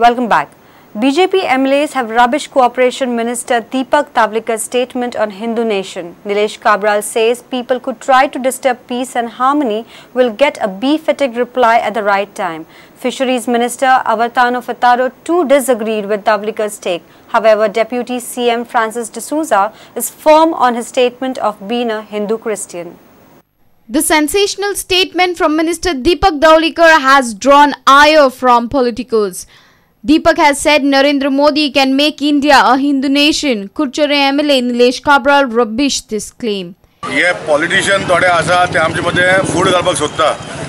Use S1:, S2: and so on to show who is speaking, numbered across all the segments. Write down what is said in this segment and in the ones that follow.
S1: Welcome back. BJP MLAs have rubbished Cooperation Minister Deepak Dhavlikar's statement on Hindu nation. Nilesh Cabral says people could try to disturb peace and harmony will get a befitting reply at the right time. Fisheries Minister Avartano Fataro too disagreed with Dhavlikar's take. However, Deputy CM Francis D'Souza is firm on his statement of being a Hindu Christian.
S2: The sensational statement from Minister Deepak Dhavlikar has drawn ire from politicals. Deepak has said Narendra Modi can make India a Hindu nation. Kurchere MLA Nilesh Cabral rubbished this claim.
S3: ये politician थोडे आसा ते आमचे मध्ये फूट घालपाक सोदता.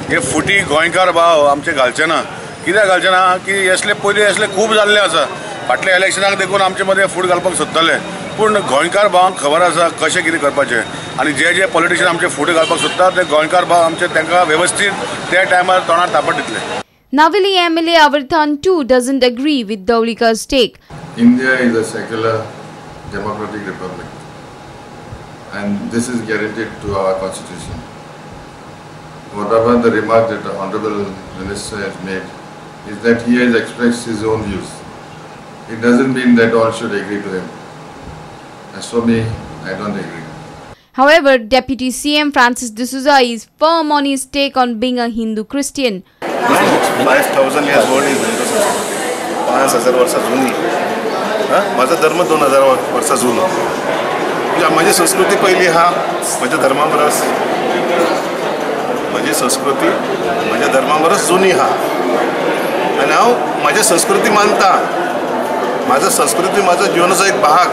S3: हे फुटी गोंयकार भाव आमचे घालचे ना. कित्याक घालचे ना की असले पयलीं असले खूब जाल्ले आसा. फाटल्या इलेक्शनाक देखून आमचे मध्ये फूट घालपाक सोदताले. पूण गोंयकार भावांक खबर आसा कशें कितें करपाचें आनी जे पॉलिटिशियन आमचे फूट घालपाक सोदता ते गोंयकार भाव आमचे तांकां व्यवस्थित त्या टायमार तोंडार तापट दितले.
S2: Navili MLA Avartan too doesn't agree with Dhavlikar's take.
S4: India is a secular democratic republic and this is guaranteed to our constitution. Whatever the remark that the Honorable Minister has made is that he has expressed his own views. It doesn't mean that all should agree to him. As for me, I don't agree.
S2: However, Deputy CM Francis D'Souza is firm on his take on being a Hindu Christian.
S5: 5,000 years old is Hindu संस्कृती. 5,000 वर्षा जुनी. माझा धर्म 2,000 वर्षा जुनो. म्हणजे माझी संस्कृती पहिली हा माझ्या धर्माबरोबर माझी संस्कृती माझ्या धर्माबरोबर जुनी हा आणि हांव माझी संस्कृती मानता. माझा संस्कृती माझा जीवनाचा एक भाग.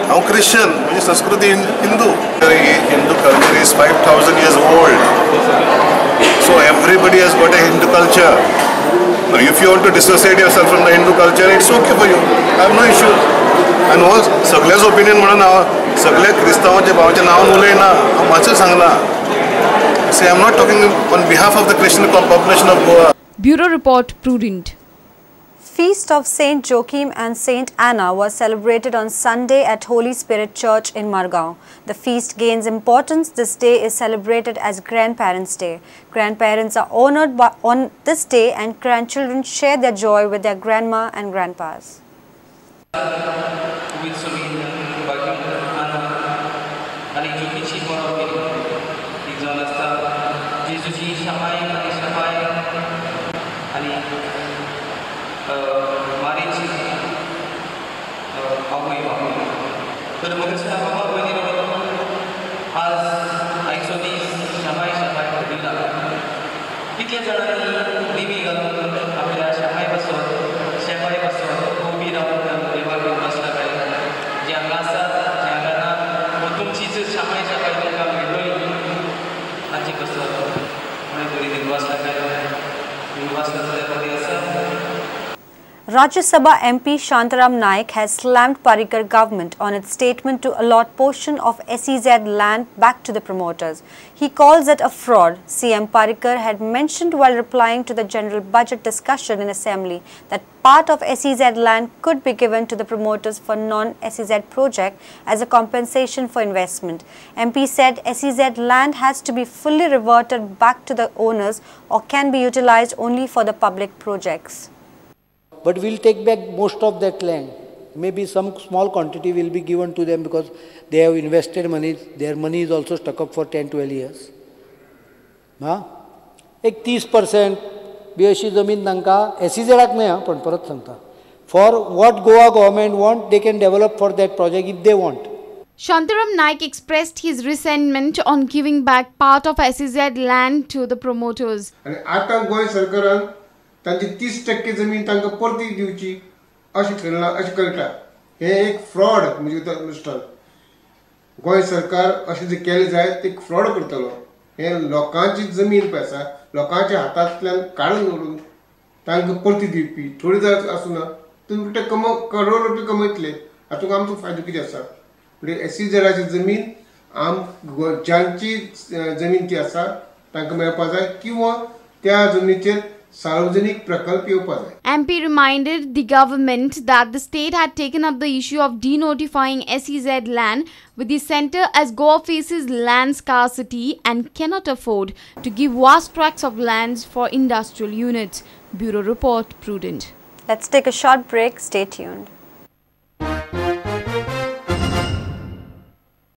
S5: हांव क्रिश्चियन म्हणजे संस्कृती Hindu. Hindu culture is 5,000 years old. So everybody has got a Hindu culture. Now if you want to dissociate yourself from the Hindu culture, it's okay for you. I have no issue. And all सगळ्याच opinion म्हणून हांव सगळ्या क्रिस्तावांच्या भावाच्या नांवान उलयना. हांव मातशें सांगना. See, I'm not talking on behalf of the Christian population of Goa.
S2: Bureau Report, Prudent.
S1: Feast of Saint Joachim and Saint Anna was celebrated on Sunday at Holy Spirit Church in Margao. The feast gains importance. This day is celebrated as Grandparents' Day. Grandparents are honored on this day and grandchildren share their joy with their grandma and grandpas. Rajya Sabha MP Shantaram Naik has slammed Parrikar government on its statement to allot portion of SEZ land back to the promoters. He calls it a fraud. CM Parrikar had mentioned while replying to the general budget discussion in assembly that part of SEZ land could be given to the promoters for non-SEZ project as a compensation for investment. MP said SEZ land has to be fully reverted back to the owners or can be utilized only for the public projects.
S6: But we'll take back most of that land. Maybe some small quantity will be given to them because they have invested money. Their money is also stuck up for 10-12 years. एक 30% B अशी जमीन तांकां SEZ-आक मेळ्ळा पण परत सांगता. For what Goa government want, they can develop for that project if they want.
S2: Shantaram Naik expressed his resentment on giving back part of SEZ land to the promoters.
S7: आणि आता गोय सरकारान तांची 30% जमीन तांकां परती दिवची अशें ठरला अशें कळटा. हे एक फ्रॉड म्हणजे अनुष्ठान. गोय सरकार अशें जे केलें जाय ते फ्रॉड करतलो. हे लोकांची जमीन पळय आसा लोकांच्या हातांतल्यान काडून व्हरून तांकां परती दिवपी थोडी जर आसूना तुमी ते करोड रुपया कमयतले. हातूंत आमचो फायदो कितें आसा. म्हणजे SEZ-ची जमीन ज्यांची जमीन ती आसा तांकां मेळपा जाय किंवा त्या जमनीचेर सार्वजनिक प्रकल्प येवपा जाय.
S2: MP reminded the government that the state had taken up the issue of denotifying SEZ land with the centre as Goa faces land scarcity and cannot afford to give vast tracts of lands for industrial units. Bureau Report, Prudent.
S1: Let's take a short break. Stay tuned.